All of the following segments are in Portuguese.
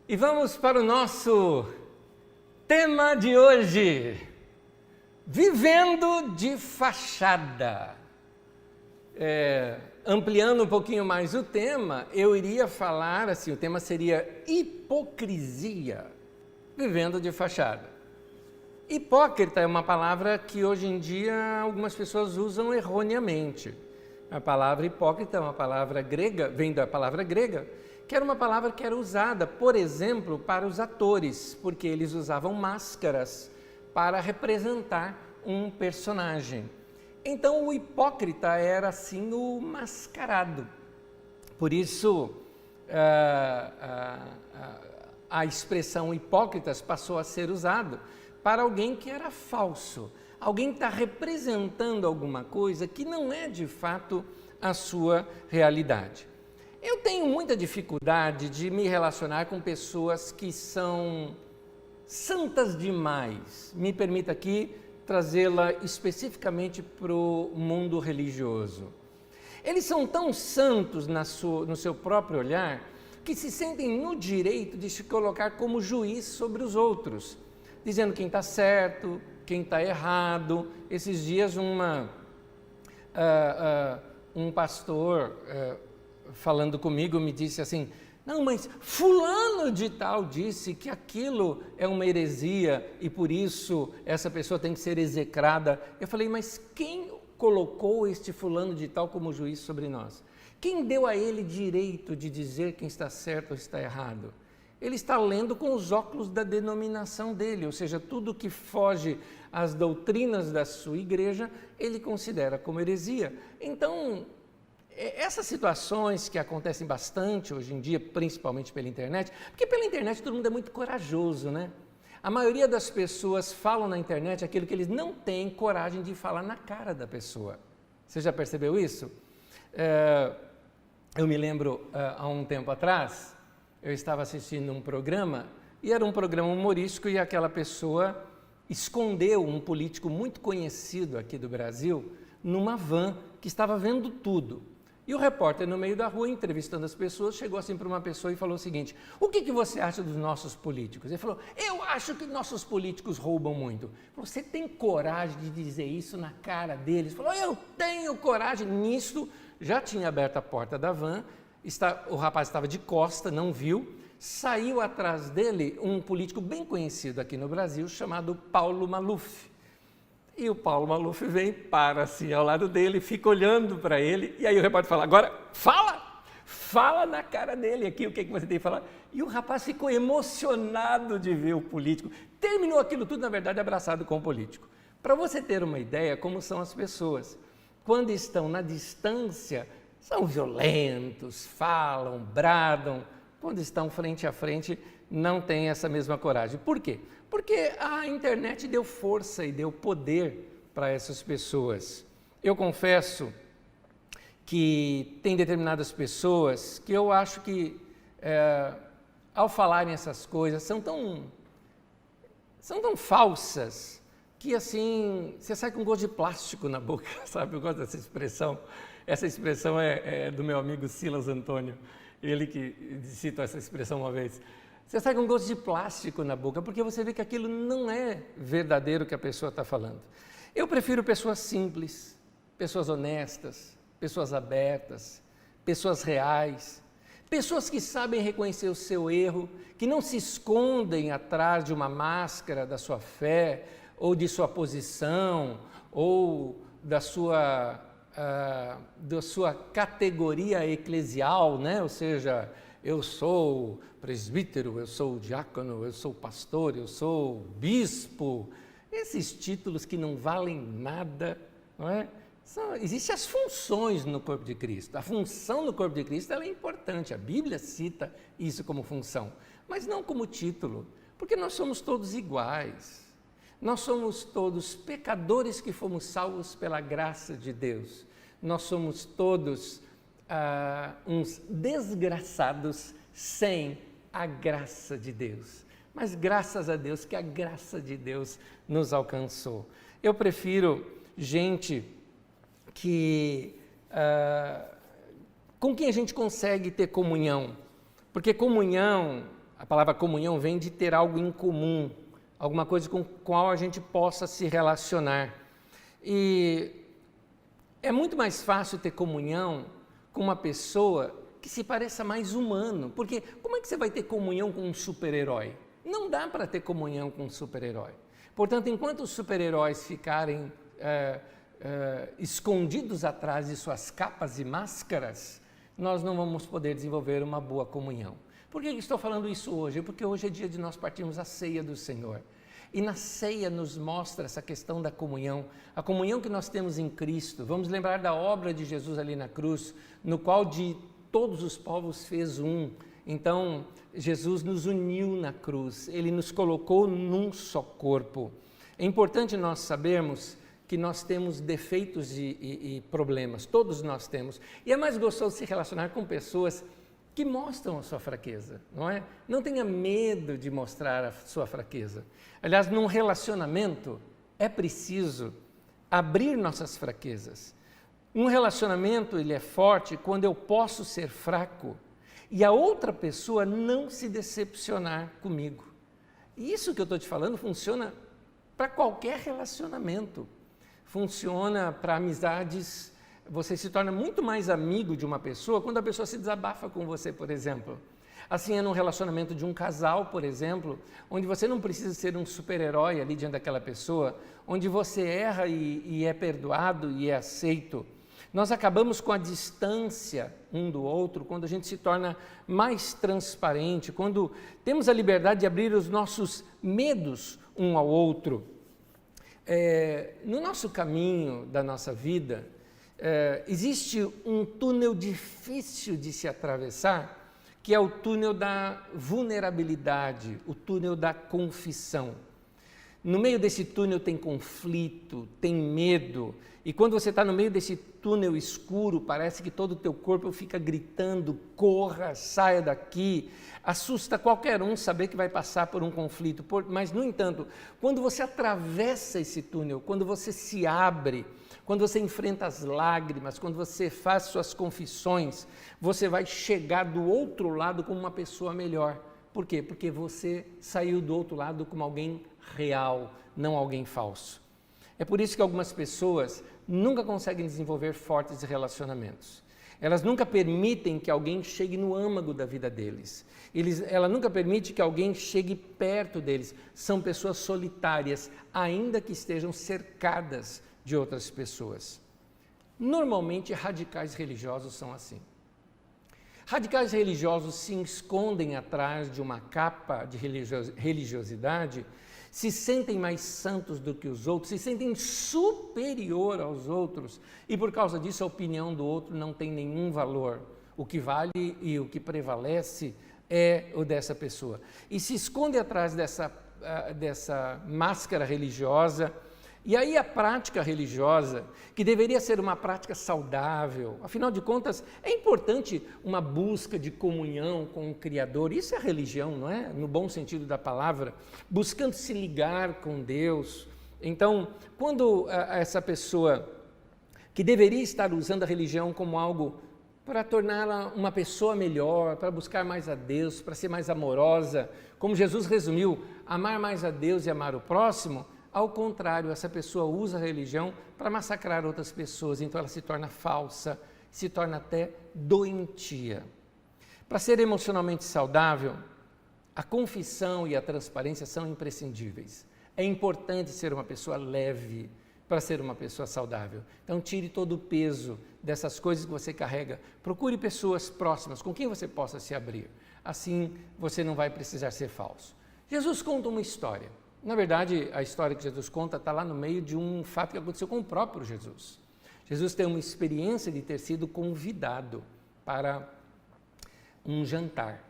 E vamos para o nosso tema de hoje, vivendo de fachada. Ampliando um pouquinho mais o tema, eu iria falar assim, o tema seria hipocrisia, vivendo de fachada. Hipócrita é uma palavra que hoje em dia algumas pessoas usam erroneamente. A palavra hipócrita é uma palavra grega, vem da palavra grega, que era uma palavra que era usada, por exemplo, para os atores, porque eles usavam máscaras para representar um personagem. Então, o hipócrita era, assim, o mascarado. Por isso, a expressão hipócritas passou a ser usado para alguém que era falso. Alguém que está representando alguma coisa que não é, de fato, a sua realidade. Eu tenho muita dificuldade de me relacionar com pessoas que são santas demais. Me permita aqui trazê-la especificamente para o mundo religioso. Eles são tão santos no seu próprio olhar que se sentem no direito de se colocar como juiz sobre os outros, dizendo quem está certo, quem está errado. Esses dias um pastor falando comigo me disse assim: não, mas fulano de tal disse que aquilo é uma heresia e por isso essa pessoa tem que ser execrada. Eu falei, mas quem colocou este fulano de tal como juiz sobre nós? Quem deu a ele direito de dizer quem está certo ou está errado? Ele está lendo com os óculos da denominação dele, ou seja, tudo que foge às doutrinas da sua igreja, ele considera como heresia. Então, essas situações que acontecem bastante hoje em dia, principalmente pela internet, porque pela internet todo mundo é muito corajoso, né? A maioria das pessoas falam na internet aquilo que eles não têm coragem de falar na cara da pessoa. Você já percebeu isso? Eu me lembro, há um tempo atrás, eu estava assistindo um programa, e era um programa humorístico, e aquela pessoa escondeu um político muito conhecido aqui do Brasil numa van que estava vendo tudo. E o repórter, no meio da rua, entrevistando as pessoas, chegou assim para uma pessoa e falou o seguinte: o que você acha dos nossos políticos? Ele falou: eu acho que nossos políticos roubam muito. Ele falou: você tem coragem de dizer isso na cara deles? Ele falou: eu tenho coragem. Nisso, já tinha aberto a porta da van, o rapaz estava de costa, não viu, saiu atrás dele um político bem conhecido aqui no Brasil, chamado Paulo Maluf. E o Paulo Maluf vem, para assim ao lado dele, fica olhando para ele, e aí o repórter fala: agora fala na cara dele aqui o que você tem que falar. E o rapaz ficou emocionado de ver o político, terminou aquilo tudo, na verdade, abraçado com o político. Para você ter uma ideia como são as pessoas, quando estão na distância, são violentos, falam, bradam, quando estão frente a frente, não têm essa mesma coragem. Por quê? Porque a internet deu força e deu poder para essas pessoas. Eu confesso que tem determinadas pessoas que eu acho que, ao falarem essas coisas, são tão falsas que, assim, você sai com gosto de plástico na boca, sabe? Eu gosto dessa expressão. Essa expressão é do meu amigo Silas Antônio, ele que citou essa expressão uma vez. Você sai com gosto de plástico na boca, porque você vê que aquilo não é verdadeiro que a pessoa está falando. Eu prefiro pessoas simples, pessoas honestas, pessoas abertas, pessoas reais, pessoas que sabem reconhecer o seu erro, que não se escondem atrás de uma máscara da sua fé, ou de sua posição, ou da sua categoria eclesial, né? Ou seja, eu sou presbítero, eu sou diácono, eu sou pastor, eu sou bispo. Esses títulos que não valem nada, não é? Existem as funções no corpo de Cristo. A função no corpo de Cristo ela é importante. A Bíblia cita isso como função, mas não como título, porque nós somos todos iguais. Nós somos todos pecadores que fomos salvos pela graça de Deus. Nós somos todos uns desgraçados sem a graça de Deus. Mas graças a Deus que a graça de Deus nos alcançou. Eu prefiro gente com quem a gente consegue ter comunhão, porque comunhão A palavra comunhão vem de ter algo em comum, alguma coisa com a qual a gente possa se relacionar. E é muito mais fácil ter comunhão com uma pessoa que se pareça mais humano, porque como é que você vai ter comunhão com um super-herói? Não dá para ter comunhão com um super-herói. Portanto, enquanto os super-heróis ficarem escondidos atrás de suas capas e máscaras, nós não vamos poder desenvolver uma boa comunhão. Por que estou falando isso hoje? Porque hoje é dia de nós partirmos a ceia do Senhor. E na ceia nos mostra essa questão da comunhão, a comunhão que nós temos em Cristo. Vamos lembrar da obra de Jesus ali na cruz, no qual de todos os povos fez um. Então, Jesus nos uniu na cruz, Ele nos colocou num só corpo. É importante nós sabermos que nós temos defeitos e problemas, todos nós temos. E é mais gostoso se relacionar com pessoas que mostram a sua fraqueza, não é? Não tenha medo de mostrar a sua fraqueza. Aliás, num relacionamento é preciso abrir nossas fraquezas. Um relacionamento, ele é forte quando eu posso ser fraco e a outra pessoa não se decepcionar comigo. E isso que eu estou te falando funciona para qualquer relacionamento. Funciona para amizades. Você se torna muito mais amigo de uma pessoa quando a pessoa se desabafa com você, por exemplo. Assim é num relacionamento de um casal, por exemplo, onde você não precisa ser um super-herói ali diante daquela pessoa, onde você erra e é perdoado e é aceito. Nós acabamos com a distância um do outro quando a gente se torna mais transparente, quando temos a liberdade de abrir os nossos medos um ao outro. No nosso caminho da nossa vida, existe um túnel difícil de se atravessar, que é o túnel da vulnerabilidade, o túnel da confissão. No meio desse túnel tem conflito, tem medo, e quando você está no meio desse túnel escuro, parece que todo o teu corpo fica gritando, corra, saia daqui. Assusta qualquer um saber que vai passar por um conflito, mas, no entanto, quando você atravessa esse túnel, quando você se abre, quando você enfrenta as lágrimas, quando você faz suas confissões, você vai chegar do outro lado como uma pessoa melhor. Por quê? Porque você saiu do outro lado como alguém real, não alguém falso. É por isso que algumas pessoas nunca conseguem desenvolver fortes relacionamentos. Elas nunca permitem que alguém chegue no âmago da vida deles. Ela nunca permite que alguém chegue perto deles. São pessoas solitárias, ainda que estejam cercadas de outras pessoas. Normalmente, radicais religiosos são assim. Radicais religiosos se escondem atrás de uma capa de religiosidade, se sentem mais santos do que os outros, se sentem superior aos outros e por causa disso a opinião do outro não tem nenhum valor. O que vale e o que prevalece é o dessa pessoa. E se esconde atrás dessa máscara religiosa. E aí a prática religiosa, que deveria ser uma prática saudável, afinal de contas, é importante uma busca de comunhão com o Criador, isso é religião, não é? No bom sentido da palavra, buscando se ligar com Deus. Então, quando essa pessoa que deveria estar usando a religião como algo para torná-la uma pessoa melhor, para buscar mais a Deus, para ser mais amorosa, como Jesus resumiu, amar mais a Deus e amar o próximo, ao contrário, essa pessoa usa a religião para massacrar outras pessoas, então ela se torna falsa, se torna até doentia. Para ser emocionalmente saudável, a confissão e a transparência são imprescindíveis. É importante ser uma pessoa leve para ser uma pessoa saudável. Então tire todo o peso dessas coisas que você carrega. Procure pessoas próximas com quem você possa se abrir. Assim você não vai precisar ser falso. Jesus conta uma história. Na verdade, a história que Jesus conta está lá no meio de um fato que aconteceu com o próprio Jesus. Jesus tem uma experiência de ter sido convidado para um jantar.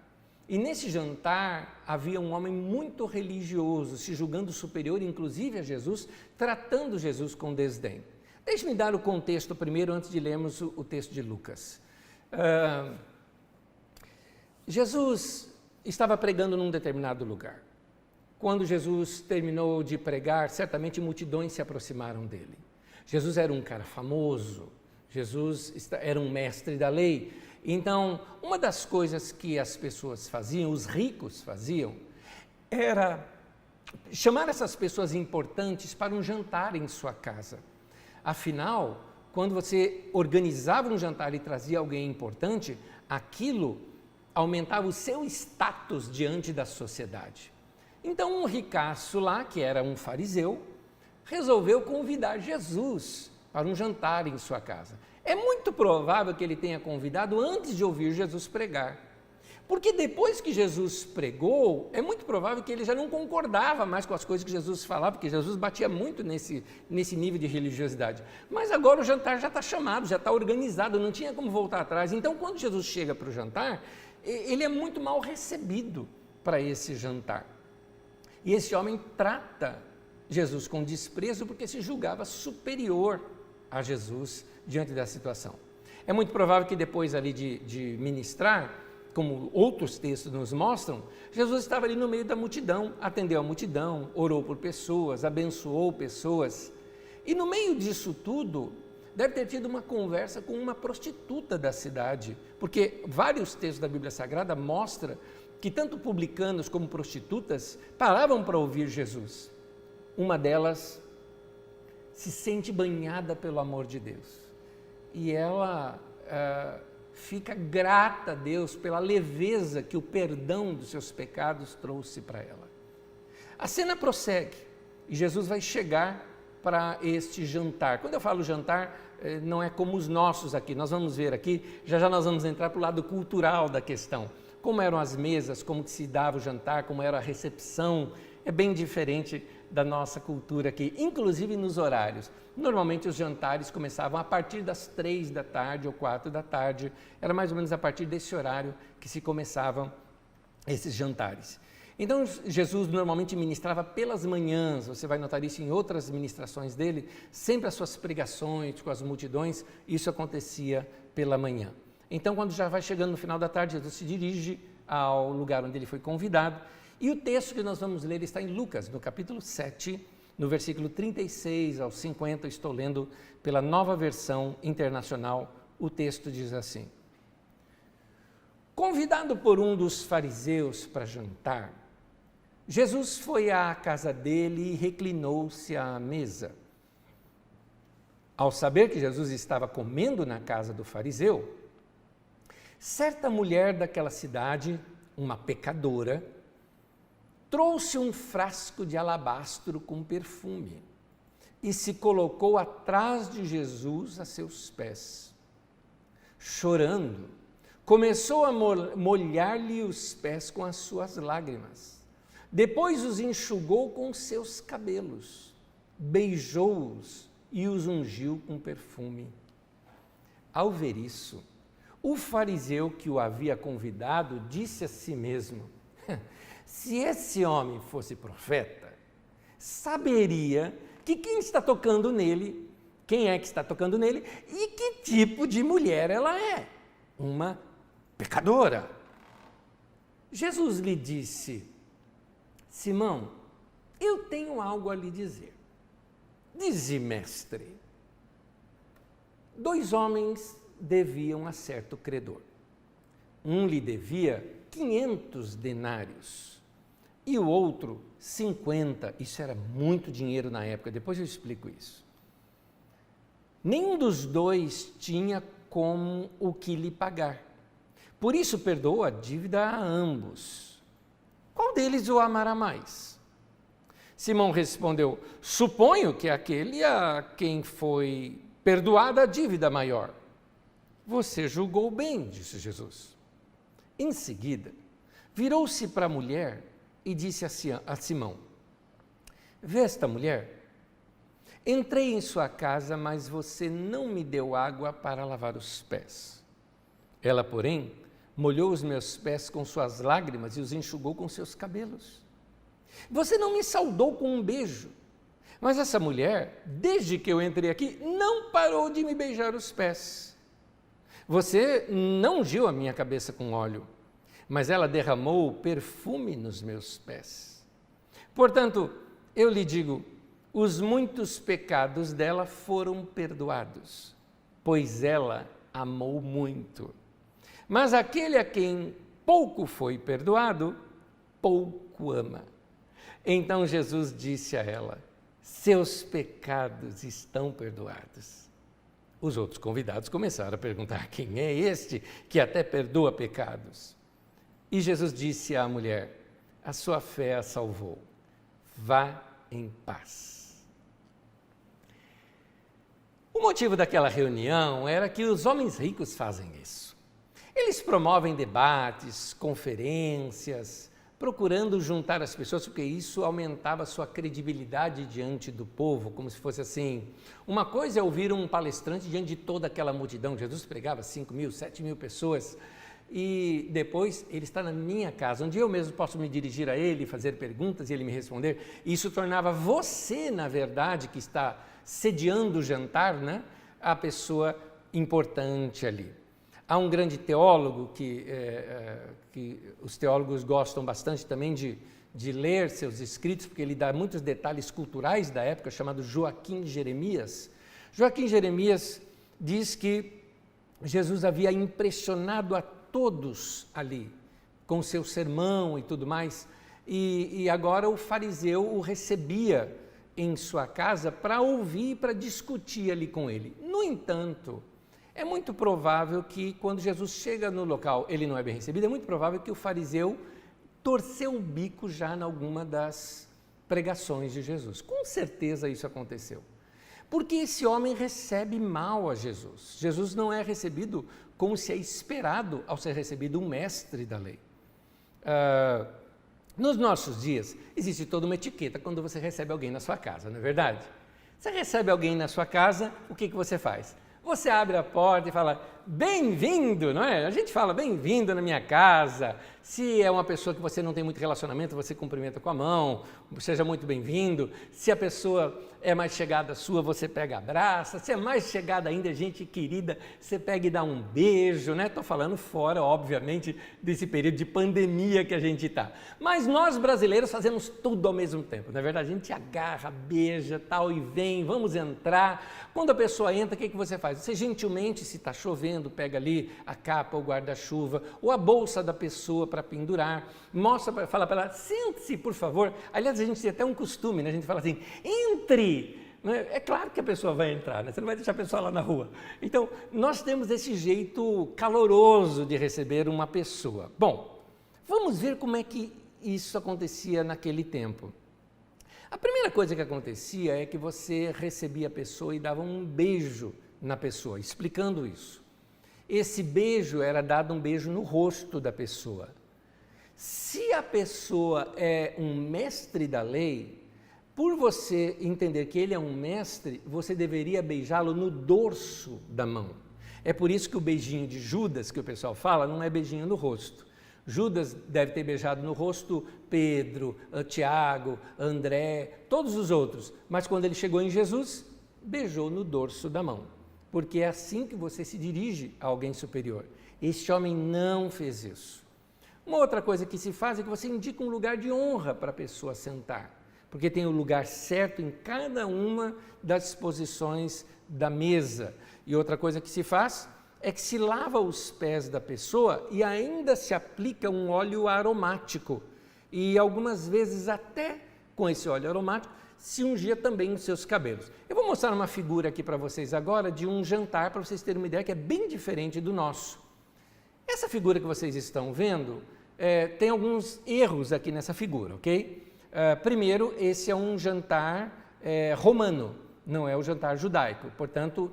E nesse jantar havia um homem muito religioso, se julgando superior, inclusive a Jesus, tratando Jesus com desdém. Deixe-me dar o contexto primeiro, antes de lermos o texto de Lucas. Jesus estava pregando num determinado lugar. Quando Jesus terminou de pregar, certamente multidões se aproximaram dele. Jesus era um cara famoso, Jesus era um mestre da lei. Então, uma das coisas que as pessoas faziam, os ricos faziam, era chamar essas pessoas importantes para um jantar em sua casa. Afinal, quando você organizava um jantar e trazia alguém importante, aquilo aumentava o seu status diante da sociedade. Então, um ricaço lá, que era um fariseu, resolveu convidar Jesus para um jantar em sua casa. É muito provável que ele tenha convidado antes de ouvir Jesus pregar. Porque depois que Jesus pregou, é muito provável que ele já não concordava mais com as coisas que Jesus falava, porque Jesus batia muito nesse nível de religiosidade. Mas agora o jantar já está chamado, já está organizado, não tinha como voltar atrás. Então, quando Jesus chega para o jantar, ele é muito mal recebido para esse jantar. E esse homem trata Jesus com desprezo porque se julgava superior a Jesus diante da situação. É muito provável que depois ali de ministrar, como outros textos nos mostram, Jesus estava ali no meio da multidão, atendeu a multidão, orou por pessoas, abençoou pessoas. E no meio disso tudo, deve ter tido uma conversa com uma prostituta da cidade, porque vários textos da Bíblia Sagrada mostram que tanto publicanos como prostitutas paravam para ouvir Jesus. Uma delas se sente banhada pelo amor de Deus. E ela fica grata a Deus pela leveza que o perdão dos seus pecados trouxe para ela. A cena prossegue e Jesus vai chegar para este jantar. Quando eu falo jantar, não é como os nossos aqui. Nós vamos ver aqui, já nós vamos entrar para o lado cultural da questão. Como eram as mesas, como que se dava o jantar, como era a recepção. É bem diferente da nossa cultura aqui, inclusive nos horários. Normalmente os jantares começavam a partir das 3 da tarde ou 4 da tarde, era mais ou menos a partir desse horário que se começavam esses jantares. Então Jesus normalmente ministrava pelas manhãs, você vai notar isso em outras ministrações dele, sempre as suas pregações com as multidões, isso acontecia pela manhã. Então quando já vai chegando no final da tarde, Jesus se dirige ao lugar onde ele foi convidado. E o texto que nós vamos ler está em Lucas, no capítulo 7, no versículo 36 ao 50, estou lendo pela Nova Versão Internacional, o texto diz assim: Convidado por um dos fariseus para jantar, Jesus foi à casa dele e reclinou-se à mesa. Ao saber que Jesus estava comendo na casa do fariseu, certa mulher daquela cidade, uma pecadora, trouxe um frasco de alabastro com perfume e se colocou atrás de Jesus a seus pés. Chorando, começou a molhar-lhe os pés com as suas lágrimas. Depois os enxugou com seus cabelos, beijou-os e os ungiu com perfume. Ao ver isso, o fariseu que o havia convidado disse a si mesmo: se esse homem fosse profeta, saberia que quem está tocando nele, quem é que está tocando nele e que tipo de mulher ela é, uma pecadora. Jesus lhe disse: Simão, eu tenho algo a lhe dizer. Dize, mestre. 2 homens deviam a certo credor. Um lhe devia 500 denários e o outro 50, isso era muito dinheiro na época, depois eu explico isso. Nenhum dos dois tinha como o que lhe pagar, por isso perdoou a dívida a ambos. Qual deles o amará mais? Simão respondeu: suponho que aquele a quem foi perdoada a dívida maior. Você julgou bem, disse Jesus. Em seguida, virou-se para a mulher e disse a Simão: vê esta mulher? Entrei em sua casa, mas você não me deu água para lavar os pés. Ela, porém, molhou os meus pés com suas lágrimas e os enxugou com seus cabelos. Você não me saudou com um beijo, mas essa mulher, desde que eu entrei aqui, não parou de me beijar os pés. Você não ungiu a minha cabeça com óleo, mas ela derramou perfume nos meus pés. Portanto, eu lhe digo, os muitos pecados dela foram perdoados, pois ela amou muito. Mas aquele a quem pouco foi perdoado, pouco ama. Então Jesus disse a ela: seus pecados estão perdoados. Os outros convidados começaram a perguntar: quem é este que até perdoa pecados? E Jesus disse à mulher: a sua fé a salvou. Vá em paz. O motivo daquela reunião era que os homens ricos fazem isso. Eles promovem debates, conferências, procurando juntar as pessoas, porque isso aumentava a sua credibilidade diante do povo, como se fosse assim. Uma coisa é ouvir um palestrante diante de toda aquela multidão. Jesus pregava 5.000, 7.000 pessoas, e depois ele está na minha casa, onde eu mesmo posso me dirigir a ele, fazer perguntas e ele me responder. Isso tornava você, na verdade, que está sediando o jantar, né, a pessoa importante ali. Há um grande teólogo que os teólogos gostam bastante também de ler seus escritos, porque ele dá muitos detalhes culturais da época, chamado Joaquim Jeremias. Joaquim Jeremias diz que Jesus havia impressionado a todos ali, com seu sermão e tudo mais, e agora o fariseu o recebia em sua casa para ouvir e para discutir ali com ele. No entanto, é muito provável que quando Jesus chega no local, ele não é bem recebido, é muito provável que o fariseu torceu o bico já em alguma das pregações de Jesus. Com certeza isso aconteceu. Porque esse homem recebe mal a Jesus. Jesus não é recebido como se é esperado ao ser recebido um mestre da lei. Nos nossos dias, existe toda uma etiqueta quando você recebe alguém na sua casa, não é verdade? Você recebe alguém na sua casa, o que você faz? Você abre a porta e fala, bem-vindo, não é? A gente fala, bem-vindo na minha casa. Se é uma pessoa que você não tem muito relacionamento, você cumprimenta com a mão, seja muito bem-vindo. Se a pessoa é mais chegada sua, você pega, abraça. Se é mais chegada ainda, gente querida, você pega e dá um beijo, né? Estou falando fora, obviamente, desse período de pandemia que a gente está. Mas nós brasileiros fazemos tudo ao mesmo tempo, não é verdade? A gente agarra, beija, tal, e vem, vamos entrar. Quando a pessoa entra, o que você faz? Você gentilmente, se está chovendo, pega ali a capa, o guarda-chuva, ou a bolsa da pessoa para pendurar, mostra, fala para ela, sente-se, por favor. Aliás, a gente tem até um costume, né? A gente fala assim, entre. É claro que a pessoa vai entrar, né? Você não vai deixar a pessoa lá na rua. Então, nós temos esse jeito caloroso de receber uma pessoa. Bom, vamos ver como é que isso acontecia naquele tempo. A primeira coisa que acontecia é que você recebia a pessoa e dava um beijo na pessoa, explicando isso. Esse beijo era dado um beijo no rosto da pessoa. Se a pessoa é um mestre da lei, por você entender que ele é um mestre, você deveria beijá-lo no dorso da mão. É por isso que o beijinho de Judas, que o pessoal fala, não é beijinho no rosto. Judas deve ter beijado no rosto Pedro, Tiago, André, todos os outros. Mas quando ele chegou em Jesus, beijou no dorso da mão. Porque é assim que você se dirige a alguém superior. Este homem não fez isso. Uma outra coisa que se faz é que você indica um lugar de honra para a pessoa sentar. Porque tem o lugar certo em cada uma das posições da mesa. E outra coisa que se faz é que se lava os pés da pessoa e ainda se aplica um óleo aromático. E algumas vezes até com esse óleo aromático se ungia também os seus cabelos. Eu vou mostrar uma figura aqui para vocês agora de um jantar, para vocês terem uma ideia que é bem diferente do nosso. Essa figura que vocês estão vendo, tem alguns erros aqui nessa figura, ok? Primeiro, esse é um jantar romano, não é o jantar judaico, portanto,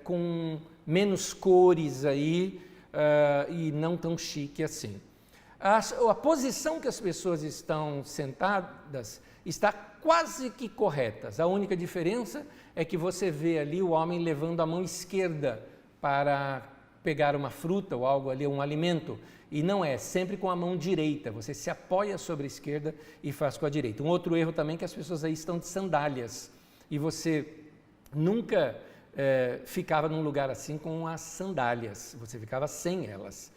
com menos cores aí e não tão chique assim. A posição que as pessoas estão sentadas está quase que correta. A única diferença é que você vê ali o homem levando a mão esquerda para pegar uma fruta ou algo ali, um alimento, e não é, sempre com a mão direita, você se apoia sobre a esquerda e faz com a direita. Um outro erro também é que as pessoas aí estão de sandálias, e você nunca ficava num lugar assim com as sandálias, você ficava sem elas.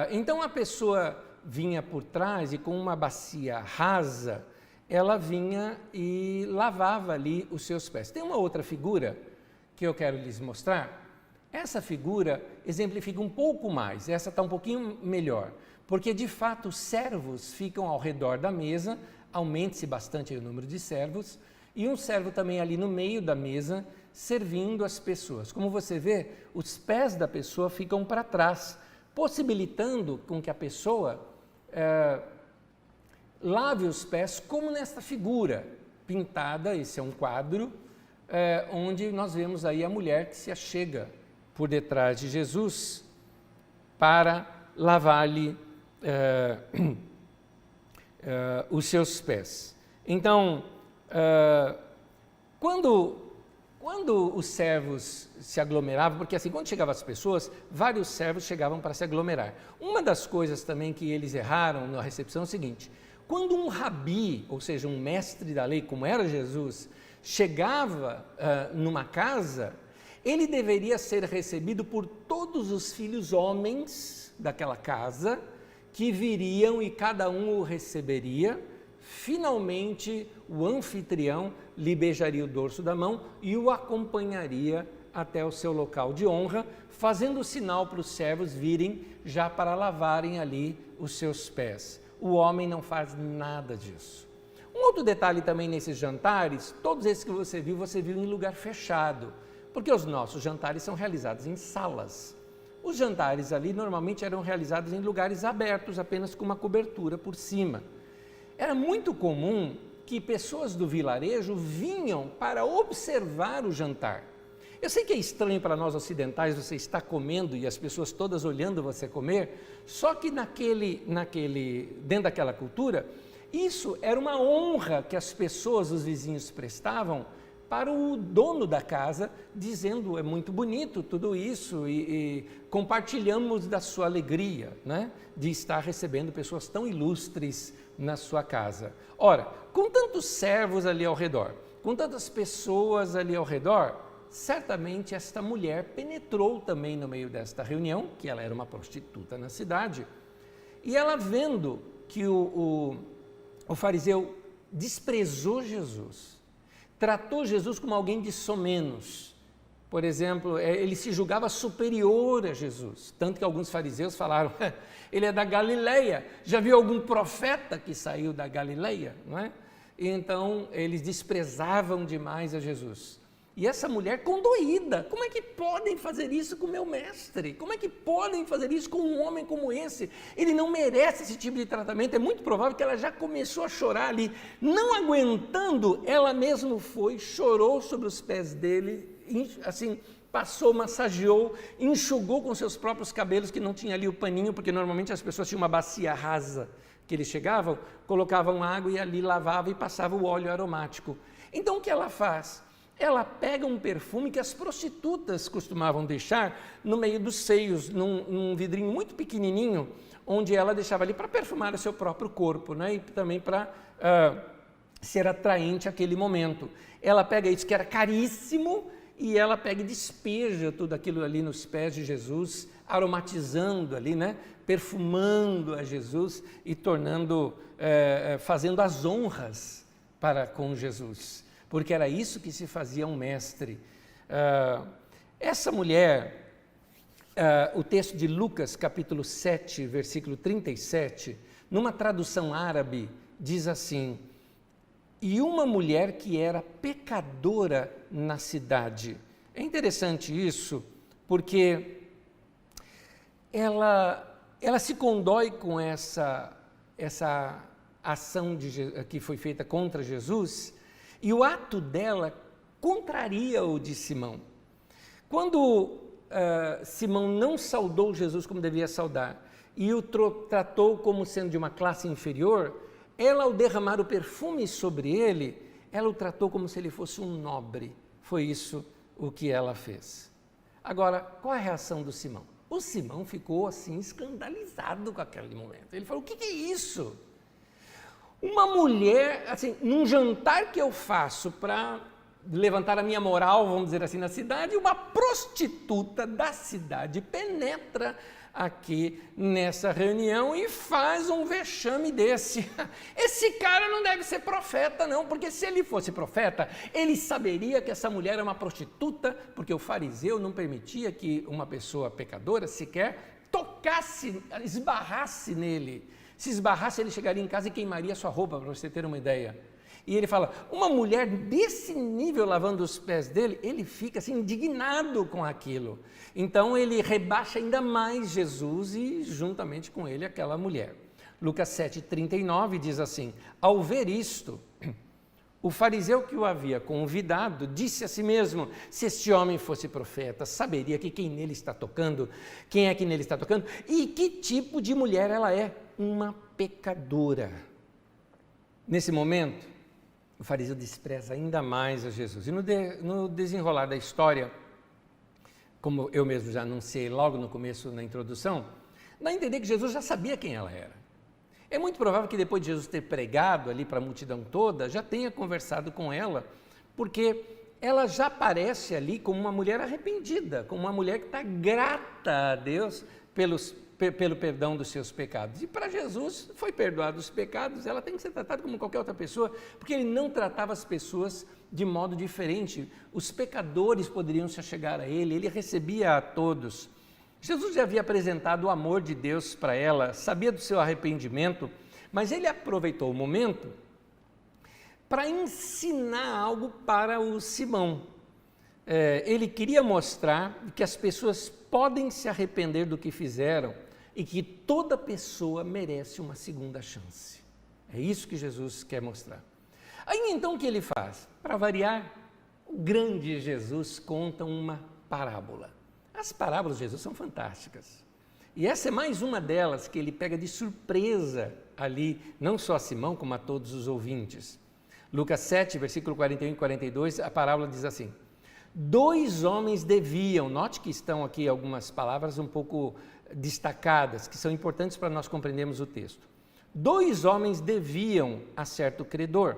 Então a pessoa vinha por trás e com uma bacia rasa, ela vinha e lavava ali os seus pés. Tem uma outra figura que eu quero lhes mostrar, essa figura exemplifica um pouco mais, essa está um pouquinho melhor, porque de fato os servos ficam ao redor da mesa, aumente-se bastante o número de servos, e um servo também ali no meio da mesa, servindo as pessoas. Como você vê, os pés da pessoa ficam para trás, possibilitando com que a pessoa lave os pés, como nesta figura pintada. Esse é um quadro, onde nós vemos aí a mulher que se achega por detrás de Jesus para lavar-lhe os seus pés. Então, quando os servos se aglomeravam, porque assim, quando chegavam as pessoas, vários servos chegavam para se aglomerar. Uma das coisas também que eles erraram na recepção é o seguinte: quando um rabi, ou seja, um mestre da lei, como era Jesus, chegava numa casa, ele deveria ser recebido por todos os filhos homens daquela casa, que viriam e cada um o receberia. Finalmente, o anfitrião lhe beijaria o dorso da mão e o acompanharia até o seu local de honra, fazendo sinal para os servos virem já para lavarem ali os seus pés. O homem não faz nada disso. Um outro detalhe também nesses jantares, todos esses que você viu em lugar fechado, porque os nossos jantares são realizados em salas. Os jantares ali normalmente eram realizados em lugares abertos, apenas com uma cobertura por cima. Era muito comum que pessoas do vilarejo vinham para observar o jantar. Eu sei que é estranho para nós ocidentais, você está comendo e as pessoas todas olhando você comer, só que dentro daquela cultura, isso era uma honra que as pessoas, os vizinhos prestavam para o dono da casa, dizendo: é muito bonito tudo isso e compartilhamos da sua alegria, né, de estar recebendo pessoas tão ilustres na sua casa. Ora, com tantos servos ali ao redor, com tantas pessoas ali ao redor, certamente esta mulher penetrou também no meio desta reunião, que ela era uma prostituta na cidade, e ela, vendo que o fariseu desprezou Jesus, tratou Jesus como alguém de somenos. Por exemplo, ele se julgava superior a Jesus, tanto que alguns fariseus falaram: ele é da Galileia, já viu algum profeta que saiu da Galileia? Não é? E então eles desprezavam demais a Jesus. E essa mulher condoída: como é que podem fazer isso com o meu mestre? Como é que podem fazer isso com um homem como esse? Ele não merece esse tipo de tratamento. É muito provável que ela já começou a chorar ali. Não aguentando, ela mesma chorou sobre os pés dele, assim, passou, massageou, enxugou com seus próprios cabelos, que não tinha ali o paninho, porque normalmente as pessoas tinham uma bacia rasa que eles chegavam, colocavam água e ali lavava e passava o óleo aromático. Então o que ela faz? Ela pega um perfume que as prostitutas costumavam deixar no meio dos seios, num vidrinho muito pequenininho, onde ela deixava ali para perfumar o seu próprio corpo, né? E também para ser atraente àquele momento. Ela pega isso que era caríssimo e ela pega e despeja tudo aquilo ali nos pés de Jesus, aromatizando ali, né? Perfumando a Jesus e fazendo as honras para com Jesus. Porque era isso que se fazia um mestre. Essa mulher, o texto de Lucas, capítulo 7, versículo 37, numa tradução árabe, diz assim: e uma mulher que era pecadora na cidade. É interessante isso, porque ela se condói com essa ação que foi feita contra Jesus, e o ato dela contraria o de Simão. Quando Simão não saudou Jesus como devia saudar e o tratou como sendo de uma classe inferior, ela, ao derramar o perfume sobre ele, ela o tratou como se ele fosse um nobre. Foi isso o que ela fez. Agora, qual é a reação do Simão? O Simão ficou assim escandalizado com aquele momento. Ele falou: o que é isso? Uma mulher, assim, num jantar que eu faço para levantar a minha moral, vamos dizer assim, na cidade, uma prostituta da cidade penetra aqui nessa reunião e faz um vexame desse. Esse cara não deve ser profeta, não, porque se ele fosse profeta, ele saberia que essa mulher é uma prostituta, porque o fariseu não permitia que uma pessoa pecadora sequer tocasse, esbarrasse nele. Se esbarrasse, ele chegaria em casa e queimaria sua roupa, para você ter uma ideia. E ele fala, uma mulher desse nível lavando os pés dele, ele fica assim indignado com aquilo. Então ele rebaixa ainda mais Jesus e juntamente com ele aquela mulher. Lucas 7,39 diz assim, ao ver isto, o fariseu que o havia convidado disse a si mesmo, se este homem fosse profeta, saberia que quem é que nele está tocando e que tipo de mulher ela é, uma pecadora. Nesse momento, o fariseu despreza ainda mais a Jesus. E no desenrolar da história, como eu mesmo já anunciei logo no começo, na introdução, dá a entender que Jesus já sabia quem ela era. É muito provável que depois de Jesus ter pregado ali para a multidão toda, já tenha conversado com ela, porque ela já aparece ali como uma mulher arrependida, como uma mulher que está grata a Deus pelo perdão dos seus pecados. E para Jesus foi perdoado os pecados, ela tem que ser tratada como qualquer outra pessoa, porque ele não tratava as pessoas de modo diferente. Os pecadores poderiam se achegar a ele recebia a todos. Jesus já havia apresentado o amor de Deus para ela, sabia do seu arrependimento, mas ele aproveitou o momento para ensinar algo para o Simão. Ele queria mostrar que as pessoas podem se arrepender do que fizeram e que toda pessoa merece uma segunda chance. É isso que Jesus quer mostrar. Aí então o que ele faz? Para variar, o grande Jesus conta uma parábola. As parábolas de Jesus são fantásticas. E essa é mais uma delas que ele pega de surpresa ali, não só a Simão, como a todos os ouvintes. Lucas 7, versículo 41 e 42, a parábola diz assim, 2 homens deviam, note que estão aqui algumas palavras um pouco destacadas, que são importantes para nós compreendermos o texto. 2 homens deviam a certo credor.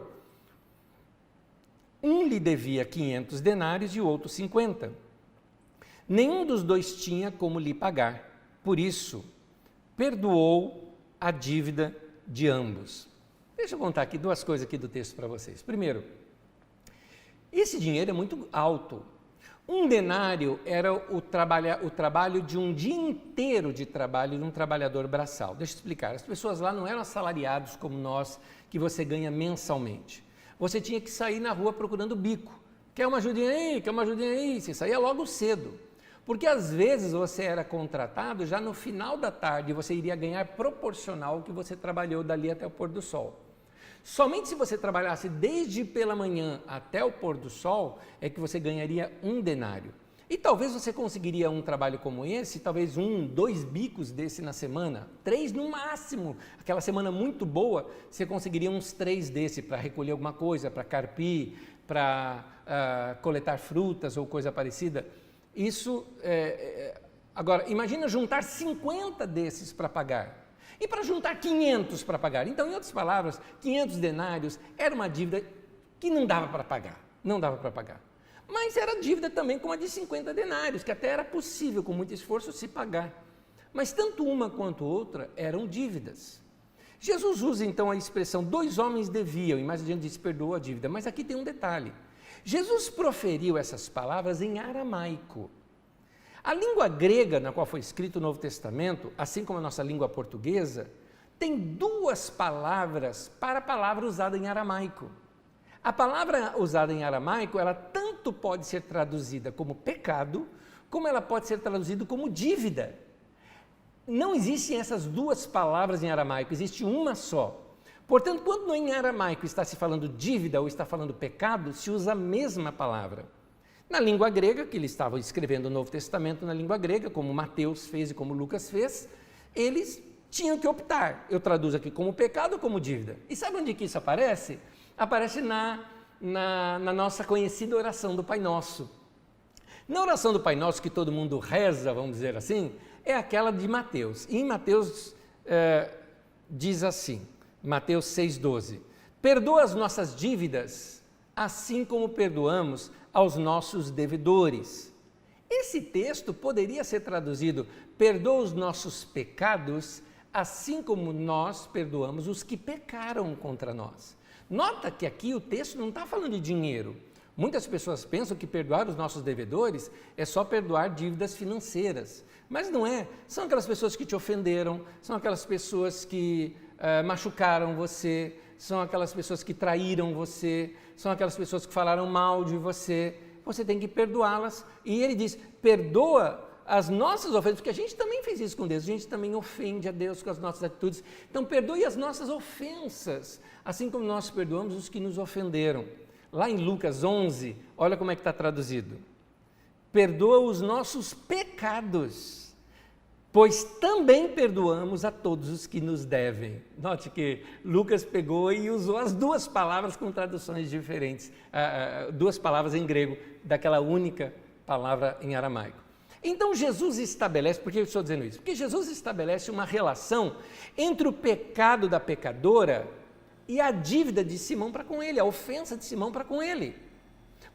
Um lhe devia 500 denários e o outro 50. Nenhum dos dois tinha como lhe pagar, por isso perdoou a dívida de ambos. Deixa eu contar aqui 2 coisas aqui do texto para vocês. Primeiro, esse dinheiro é muito alto. 1 denário era o trabalho de um dia inteiro de trabalho de um trabalhador braçal. Deixa eu explicar, as pessoas lá não eram assalariados como nós, que você ganha mensalmente. Você tinha que sair na rua procurando bico. Quer uma ajudinha aí? Quer uma ajudinha aí? Você saía logo cedo. Porque às vezes você era contratado já no final da tarde, você iria ganhar proporcional ao que você trabalhou dali até o pôr do sol. Somente se você trabalhasse desde pela manhã até o pôr do sol, é que você ganharia 1 denário. E talvez você conseguiria um trabalho como esse, talvez 1, 2 bicos desse na semana, 3 no máximo. Aquela semana muito boa, você conseguiria uns 3 desse para recolher alguma coisa, para carpir, para coletar frutas ou coisa parecida. Isso, agora, imagina juntar 50 desses para pagar. E para juntar 500 para pagar. Então, em outras palavras, 500 denários era uma dívida que não dava para pagar. Não dava para pagar. Mas era dívida também como a de 50 denários, que até era possível, com muito esforço, se pagar. Mas tanto uma quanto outra eram dívidas. Jesus usa então a expressão 2 homens deviam, e mais adiante diz perdoou a dívida. Mas aqui tem um detalhe. Jesus proferiu essas palavras em aramaico. A língua grega na qual foi escrito o Novo Testamento, assim como a nossa língua portuguesa, tem 2 palavras para a palavra usada em aramaico. A palavra usada em aramaico, ela tanto pode ser traduzida como pecado, como ela pode ser traduzida como dívida. Não existem essas 2 palavras em aramaico, existe uma só. Portanto, quando em aramaico está se falando dívida ou está falando pecado, se usa a mesma palavra. Na língua grega, que eles estavam escrevendo o Novo Testamento na língua grega, como Mateus fez e como Lucas fez, eles tinham que optar. Eu traduzo aqui como pecado ou como dívida. E sabe onde que isso aparece? Aparece na nossa conhecida oração do Pai Nosso. Na oração do Pai Nosso, que todo mundo reza, vamos dizer assim, é aquela de Mateus. E em Mateus diz assim, Mateus 6,12, perdoa as nossas dívidas, assim como perdoamos aos nossos devedores. Esse texto poderia ser traduzido: perdoa os nossos pecados, assim como nós perdoamos os que pecaram contra nós. Nota que aqui o texto não está falando de dinheiro. Muitas pessoas pensam que perdoar os nossos devedores é só perdoar dívidas financeiras. Mas não é. São aquelas pessoas que te ofenderam, são aquelas pessoas que machucaram você, são aquelas pessoas que traíram você, são aquelas pessoas que falaram mal de você. Você tem que perdoá-las. E ele diz, perdoa as nossas ofensas, porque a gente também fez isso com Deus, a gente também ofende a Deus com as nossas atitudes. Então, perdoe as nossas ofensas, assim como nós perdoamos os que nos ofenderam. Lá em Lucas 11, olha como é que está traduzido. Perdoa os nossos pecados, pois também perdoamos a todos os que nos devem. Note que Lucas pegou e usou as duas palavras com traduções diferentes, duas palavras em grego, daquela única palavra em aramaico. Então Jesus estabelece, por que eu estou dizendo isso? Porque Jesus estabelece uma relação entre o pecado da pecadora e a dívida de Simão para com ele, a ofensa de Simão para com ele.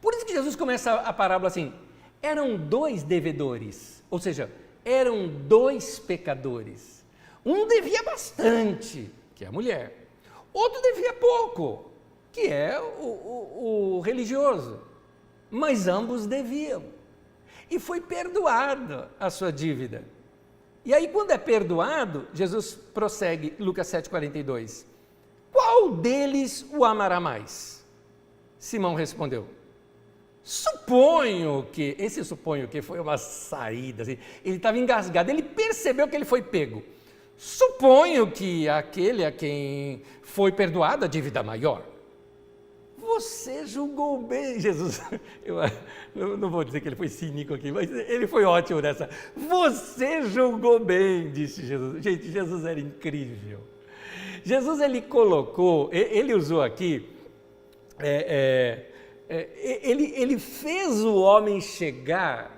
Por isso que Jesus começa a parábola assim, eram dois devedores, ou seja, eram dois pecadores. Um devia bastante, que é a mulher. Outro devia pouco, que é o religioso. Mas ambos deviam. E foi perdoada a sua dívida. E aí, quando é perdoado, Jesus prossegue, Lucas 7,42. Qual deles o amará mais? Simão respondeu, suponho que foi uma saída, assim, ele estava engasgado, ele percebeu que ele foi pego. Suponho que aquele a quem foi perdoada a dívida maior. Você julgou bem, Jesus. Eu não vou dizer que ele foi cínico aqui, mas ele foi ótimo nessa. Você julgou bem, disse Jesus. Gente, Jesus era incrível. Jesus, ele usou aqui, ele fez o homem chegar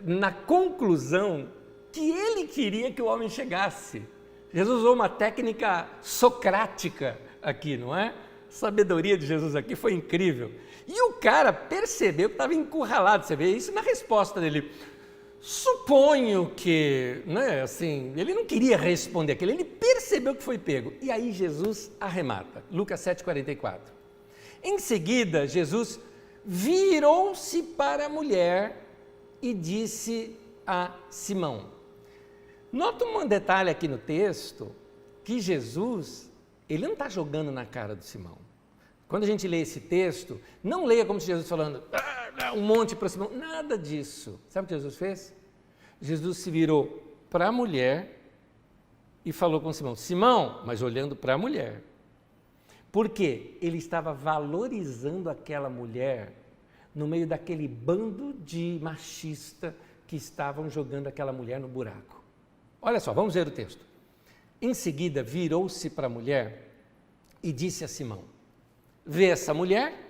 na conclusão que ele queria que o homem chegasse. Jesus usou uma técnica socrática aqui, não é? A sabedoria de Jesus aqui foi incrível. E o cara percebeu que estava encurralado, você vê isso na resposta dele. Suponho que, né, assim, ele não queria responder aquilo, ele percebeu que foi pego. E aí Jesus arremata, Lucas 7,44. Em seguida, Jesus virou-se para a mulher e disse a Simão. Nota um detalhe aqui no texto, que Jesus, ele não está jogando na cara do Simão. Quando a gente lê esse texto, não leia como se Jesus falando um monte para Simão, nada disso. Sabe o que Jesus fez? Jesus se virou para a mulher e falou com Simão, Simão, mas olhando para a mulher. Por quê? Ele estava valorizando aquela mulher no meio daquele bando de machista que estavam jogando aquela mulher no buraco. Olha só, vamos ver o texto. Em seguida, virou-se para a mulher e disse a Simão, vê essa mulher?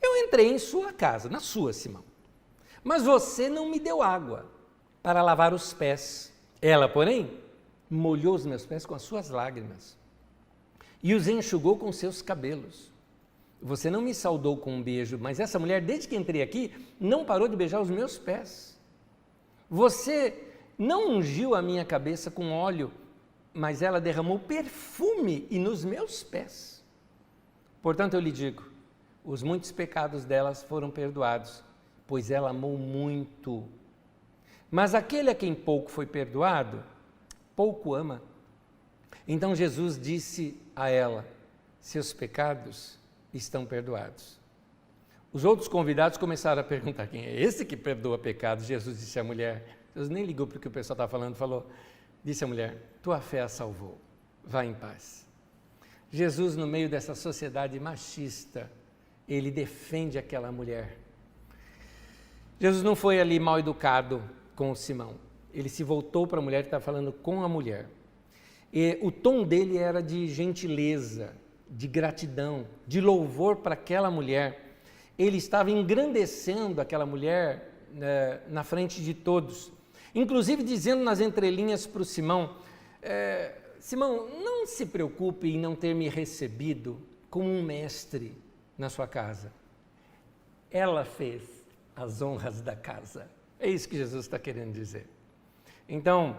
Eu entrei em sua casa, na sua, Simão. Mas você não me deu água para lavar os pés. Ela, porém, molhou os meus pés com as suas lágrimas e os enxugou com seus cabelos. Você não me saudou com um beijo, mas essa mulher, desde que entrei aqui, não parou de beijar os meus pés. Você não ungiu a minha cabeça com óleo, mas ela derramou perfume e nos meus pés. Portanto, eu lhe digo, os muitos pecados delas foram perdoados, pois ela amou muito. Mas aquele a quem pouco foi perdoado, pouco ama. Então Jesus disse a ela, seus pecados estão perdoados. Os outros convidados começaram a perguntar, quem é esse que perdoa pecados? Jesus disse à mulher, Jesus nem ligou para o que o pessoal estava falando, disse à mulher, tua fé a salvou, vá em paz. Jesus, no meio dessa sociedade machista, ele defende aquela mulher. Jesus não foi ali mal educado com o Simão, ele se voltou para a mulher que estava falando com a mulher. E o tom dele era de gentileza, de gratidão, de louvor para aquela mulher. Ele estava engrandecendo aquela mulher na frente de todos, inclusive dizendo nas entrelinhas para o Simão, Simão, não se preocupe em não ter me recebido como um mestre na sua casa. Ela fez as honras da casa. É isso que Jesus está querendo dizer. Então,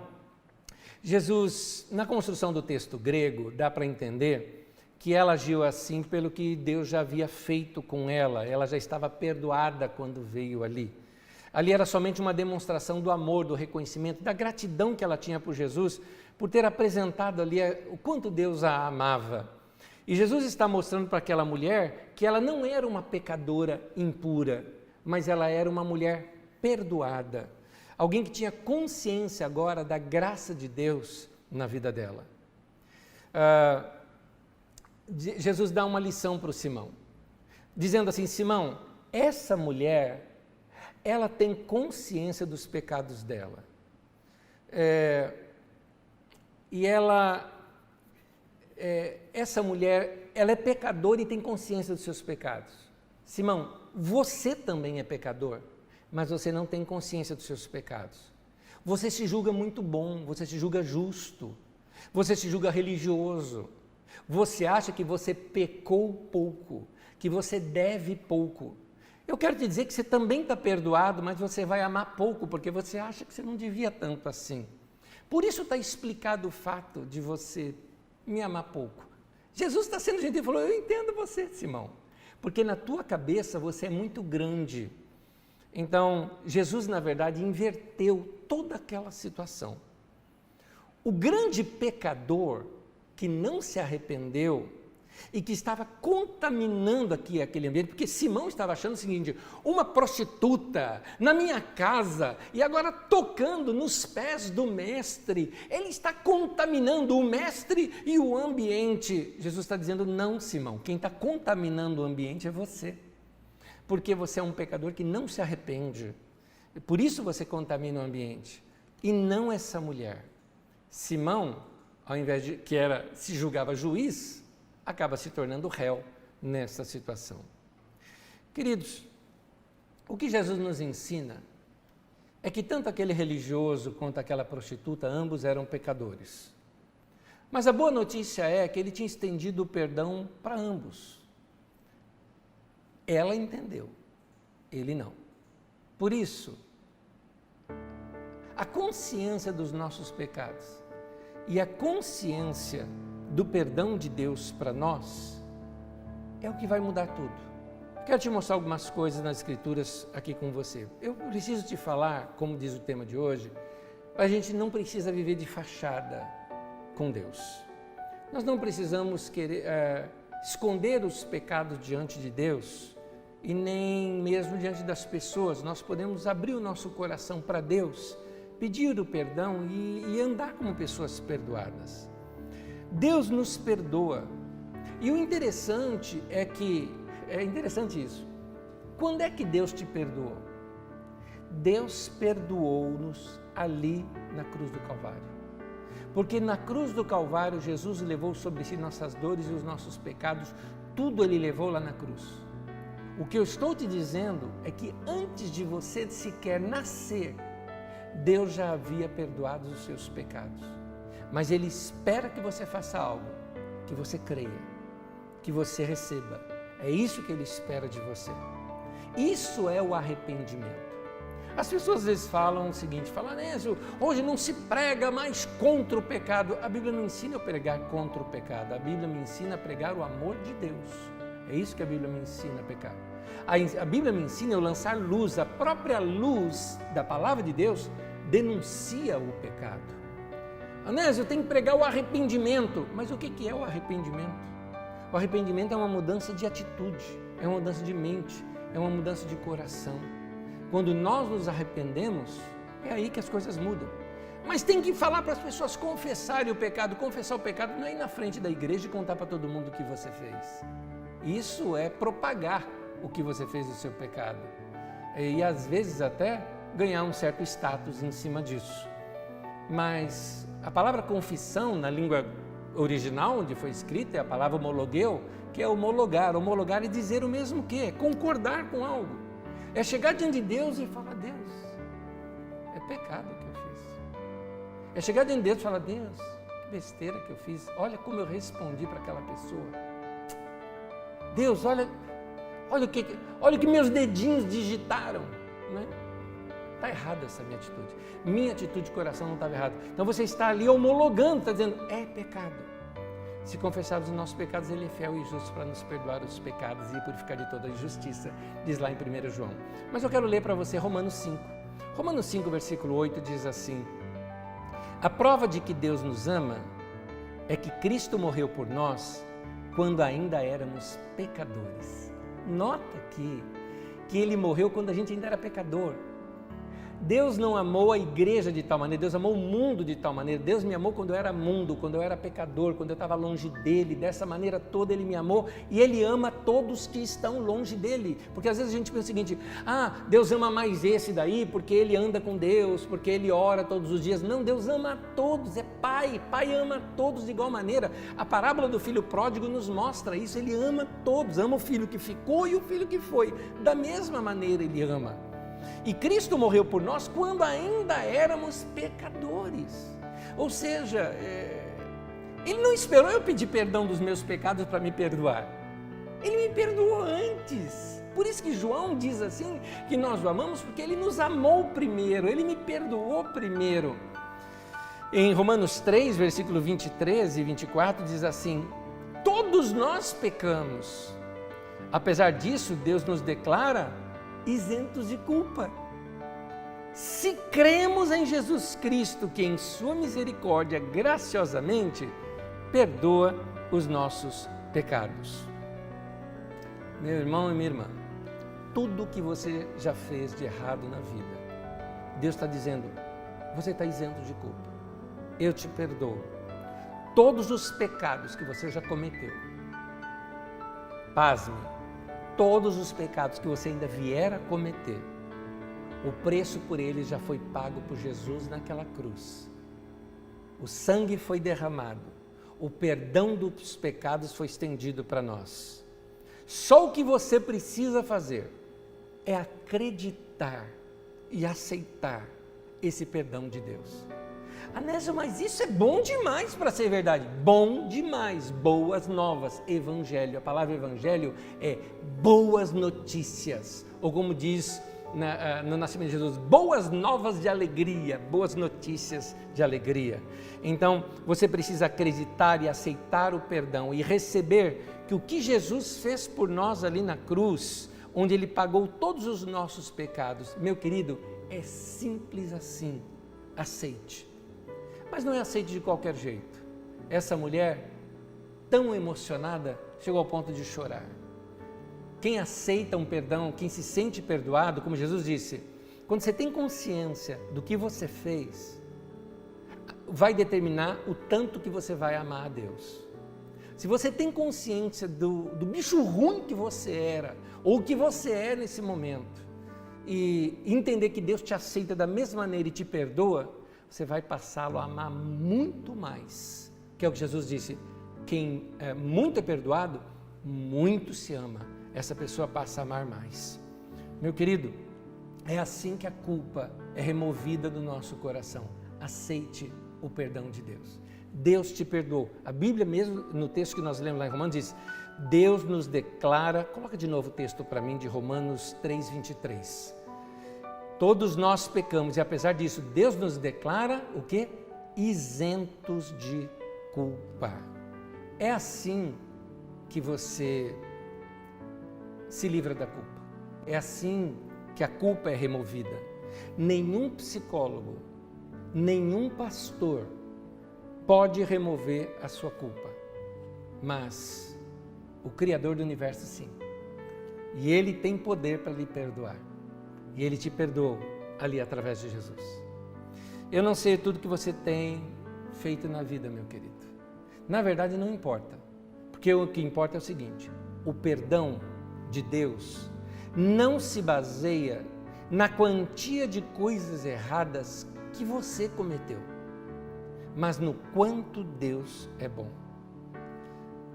Jesus, na construção do texto grego, dá para entender que ela agiu assim pelo que Deus já havia feito com ela. Ela já estava perdoada quando veio ali. Ali era somente uma demonstração do amor, do reconhecimento, da gratidão que ela tinha por Jesus, por ter apresentado ali o quanto Deus a amava. E Jesus está mostrando para aquela mulher que ela não era uma pecadora impura, mas ela era uma mulher perdoada. Alguém que tinha consciência agora da graça de Deus na vida dela. Jesus dá uma lição para o Simão, dizendo assim: Simão, essa mulher, ela tem consciência dos pecados dela. Essa mulher, ela é pecadora e tem consciência dos seus pecados. Simão, você também é pecador, mas você não tem consciência dos seus pecados. Você se julga muito bom, você se julga justo, você se julga religioso. Você acha que você pecou pouco, que você deve pouco. Eu quero te dizer que você também está perdoado, mas você vai amar pouco, porque você acha que você não devia tanto assim. Por isso está explicado o fato de você me amar pouco. Jesus está sendo gentil e falou: eu entendo você, Simão, porque na tua cabeça você é muito grande. Então, Jesus, na verdade, inverteu toda aquela situação. O grande pecador que não se arrependeu e que estava contaminando aqui aquele ambiente, porque Simão estava achando o seguinte: uma prostituta na minha casa e agora tocando nos pés do mestre, ele está contaminando o mestre e o ambiente. Jesus está dizendo: não, Simão, quem está contaminando o ambiente é você, porque você é um pecador que não se arrepende, por isso você contamina o ambiente, e não essa mulher. Simão, ao invés de que se julgava juiz, acaba se tornando réu nessa situação. Queridos, o que Jesus nos ensina é que tanto aquele religioso quanto aquela prostituta, ambos eram pecadores. Mas a boa notícia é que ele tinha estendido o perdão para ambos. Ela entendeu, ele não. Por isso, a consciência dos nossos pecados e a consciência do perdão de Deus para nós é o que vai mudar tudo. Quero te mostrar algumas coisas nas Escrituras aqui com você. Eu preciso te falar, como diz o tema de hoje, a gente não precisa viver de fachada com Deus. Nós não precisamos querer esconder os pecados diante de Deus e nem mesmo diante das pessoas. Nós podemos abrir o nosso coração para Deus, pedir o perdão e andar como pessoas perdoadas. Deus nos perdoa. E o interessante é interessante isso. Quando é que Deus te perdoou? Deus perdoou-nos ali na cruz do Calvário. Porque na cruz do Calvário, Jesus levou sobre si nossas dores e os nossos pecados, tudo Ele levou lá na cruz. O que eu estou te dizendo é que antes de você sequer nascer, Deus já havia perdoado os seus pecados. Mas Ele espera que você faça algo, que você creia, que você receba. É isso que Ele espera de você. Isso é o arrependimento. As pessoas às vezes falam o seguinte, Nésio, hoje não se prega mais contra o pecado. A Bíblia não ensina a pregar contra o pecado, a Bíblia me ensina a pregar o amor de Deus. É isso que a Bíblia me ensina a pecar. A Bíblia me ensina a lançar luz, a própria luz da palavra de Deus denuncia o pecado. Nésio, eu tenho que pregar o arrependimento. Mas o que é o arrependimento? O arrependimento é uma mudança de atitude, é uma mudança de mente, é uma mudança de coração. Quando nós nos arrependemos, é aí que as coisas mudam. Mas tem que falar para as pessoas confessarem o pecado. Confessar o pecado não é ir na frente da igreja e contar para todo mundo o que você fez. Isso é propagar o que você fez do seu pecado. E às vezes até ganhar um certo status em cima disso. Mas a palavra confissão, na língua original, onde foi escrita, é a palavra homologueu, que é homologar. Homologar é dizer o mesmo que, é concordar com algo. É chegar diante de Deus e falar, Deus, é pecado que eu fiz. É chegar diante de Deus e falar, Deus, que besteira que eu fiz. Olha como eu respondi para aquela pessoa. Deus, olha o que meus dedinhos digitaram. não é? Está errada essa minha atitude. Minha atitude de coração não estava errada. Então você está ali homologando, está dizendo, é pecado. Se confessarmos os nossos pecados, Ele é fiel e justo para nos perdoar os pecados e purificar de toda a injustiça, diz lá em 1 João. Mas eu quero ler para você Romanos 5. Romanos 5, versículo 8 diz assim: a prova de que Deus nos ama é que Cristo morreu por nós quando ainda éramos pecadores. Nota aqui que Ele morreu quando a gente ainda era pecador. Deus não amou a igreja de tal maneira, Deus amou o mundo de tal maneira. Deus me amou quando eu era mundo, quando eu era pecador, quando eu estava longe dEle. Dessa maneira toda Ele me amou e Ele ama todos que estão longe dEle. Porque às vezes a gente pensa o seguinte, Deus ama mais esse daí porque ele anda com Deus, porque ele ora todos os dias. Não, Deus ama a todos, é Pai, Pai ama a todos de igual maneira. A parábola do filho pródigo nos mostra isso, Ele ama todos, ama o filho que ficou e o filho que foi. Da mesma maneira Ele ama. E Cristo morreu por nós quando ainda éramos pecadores. Ou seja, Ele não esperou eu pedir perdão dos meus pecados para me perdoar. Ele me perdoou antes. Por isso que João diz assim, que nós o amamos, porque Ele nos amou primeiro, Ele me perdoou primeiro. Em Romanos 3, versículo 23 e 24, diz assim, todos nós pecamos. Apesar disso, Deus nos declara isentos de culpa. Se cremos em Jesus Cristo, que em sua misericórdia graciosamente perdoa os nossos pecados. Meu irmão e minha irmã, tudo que você já fez de errado na vida, Deus está dizendo, você está isento de culpa. Eu te perdoo. Todos os pecados que você já cometeu. Pasme. Todos os pecados que você ainda vier a cometer, o preço por eles já foi pago por Jesus naquela cruz. O sangue foi derramado, o perdão dos pecados foi estendido para nós. Só o que você precisa fazer é acreditar e aceitar esse perdão de Deus. Anésio, mas isso é bom demais para ser verdade. Bom demais, boas novas, evangelho. A palavra evangelho é boas notícias, ou como diz no nascimento de Jesus, boas novas de alegria, boas notícias de alegria. Então, você precisa acreditar e aceitar o perdão e receber que o que Jesus fez por nós ali na cruz, onde Ele pagou todos os nossos pecados, meu querido, é simples assim, aceite. Mas não é aceite de qualquer jeito. Essa mulher, tão emocionada, chegou ao ponto de chorar. Quem aceita um perdão, quem se sente perdoado, como Jesus disse, quando você tem consciência do que você fez, vai determinar o tanto que você vai amar a Deus. Se você tem consciência do bicho ruim que você era, ou que você é nesse momento, e entender que Deus te aceita da mesma maneira e te perdoa, você vai passá-lo a amar muito mais, que é o que Jesus disse, quem muito é perdoado, muito se ama, essa pessoa passa a amar mais. Meu querido, é assim que a culpa é removida do nosso coração, aceite o perdão de Deus. Deus te perdoou, a Bíblia mesmo, no texto que nós lemos lá em Romanos, diz, Deus nos declara, coloca de novo o texto para mim, de Romanos 3, 23, todos nós pecamos e apesar disso, Deus nos declara o quê? Isentos de culpa. É assim que você se livra da culpa. É assim que a culpa é removida. Nenhum psicólogo, nenhum pastor pode remover a sua culpa, mas o Criador do universo sim. E Ele tem poder para lhe perdoar. E Ele te perdoou ali através de Jesus. Eu não sei tudo que você tem feito na vida, meu querido. Na verdade não importa, porque o que importa é o seguinte, o perdão de Deus não se baseia na quantia de coisas erradas que você cometeu, mas no quanto Deus é bom.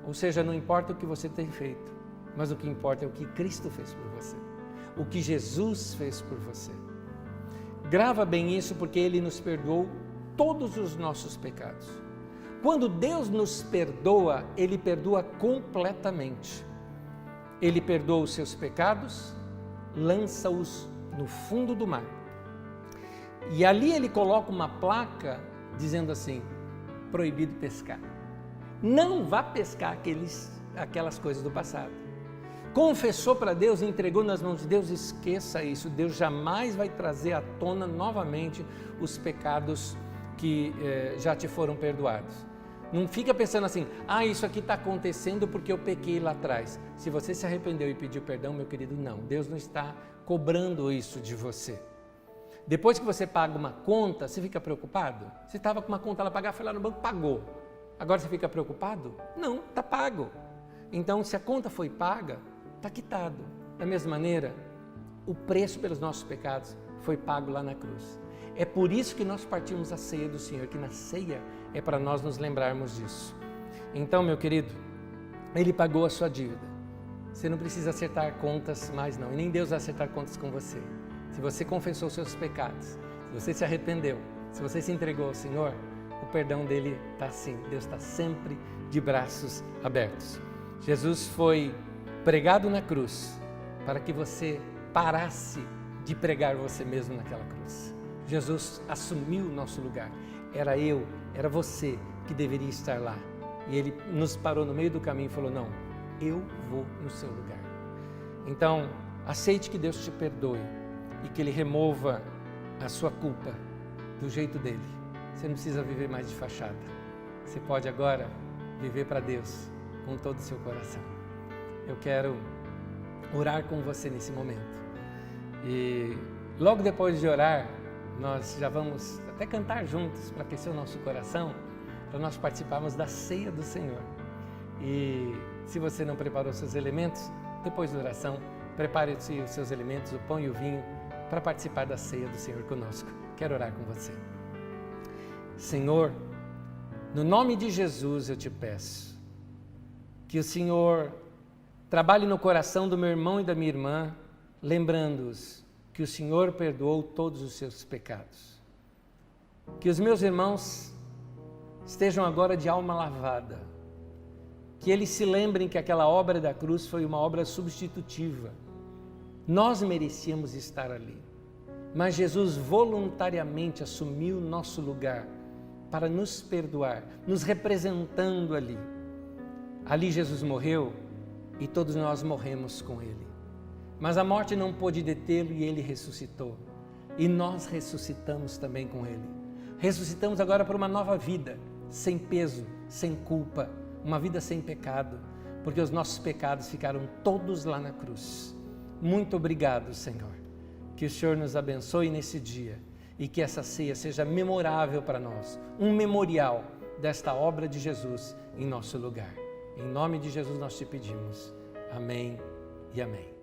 Ou seja, não importa o que você tem feito, mas o que importa é o que Cristo fez por você. O que Jesus fez por você. Grava bem isso, porque Ele nos perdoou todos os nossos pecados. Quando Deus nos perdoa, Ele perdoa completamente. Ele perdoa os seus pecados, lança-os no fundo do mar. E ali ele coloca uma placa dizendo assim: proibido pescar. Não vá pescar aquelas coisas do passado. Confessou para Deus, entregou nas mãos de Deus, esqueça isso. Deus jamais vai trazer à tona novamente os pecados que já te foram perdoados. Não fica pensando assim: isso aqui está acontecendo porque eu pequei lá atrás. Se você se arrependeu e pediu perdão, meu querido, não. Deus não está cobrando isso de você. Depois que você paga uma conta, você fica preocupado? Você estava com uma conta lá pagar, foi lá no banco, pagou. Agora você fica preocupado? Não, está pago. Então, se a conta foi paga, está quitado. Da mesma maneira, o preço pelos nossos pecados foi pago lá na cruz. É por isso que nós partimos a ceia do Senhor, que na ceia é para nós nos lembrarmos disso. Então, meu querido, Ele pagou a sua dívida. Você não precisa acertar contas mais não, e nem Deus vai acertar contas com você. Se você confessou os seus pecados, se você se arrependeu, se você se entregou ao Senhor, o perdão dele está assim. Deus está sempre de braços abertos. Jesus foi pregado na cruz para que você parasse de pregar você mesmo naquela cruz. Jesus assumiu o nosso lugar. Era eu, era você que deveria estar lá. E Ele nos parou no meio do caminho e falou: não, eu vou no seu lugar. Então, aceite que Deus te perdoe e que Ele remova a sua culpa do jeito dele. Você não precisa viver mais de fachada. Você pode agora viver para Deus com todo o seu coração. Eu quero orar com você nesse momento. E logo depois de orar, nós já vamos até cantar juntos para aquecer o nosso coração, para nós participarmos da ceia do Senhor. E se você não preparou seus elementos, depois da oração, prepare os seus elementos, o pão e o vinho, para participar da ceia do Senhor conosco. Quero orar com você. Senhor, no nome de Jesus eu te peço que o Senhor trabalhe no coração do meu irmão e da minha irmã, lembrando-os que o Senhor perdoou todos os seus pecados. Que os meus irmãos estejam agora de alma lavada, que eles se lembrem que aquela obra da cruz foi uma obra substitutiva. Nós merecíamos estar ali, mas Jesus voluntariamente assumiu o nosso lugar para nos perdoar, nos representando ali. Ali Jesus morreu e todos nós morremos com Ele. Mas a morte não pôde detê-lo e Ele ressuscitou. E nós ressuscitamos também com Ele. Ressuscitamos agora para uma nova vida, sem peso, sem culpa, uma vida sem pecado, porque os nossos pecados ficaram todos lá na cruz. Muito obrigado, Senhor. Que o Senhor nos abençoe nesse dia e que essa ceia seja memorável para nós, um memorial desta obra de Jesus em nosso lugar. Em nome de Jesus nós te pedimos. Amém e amém.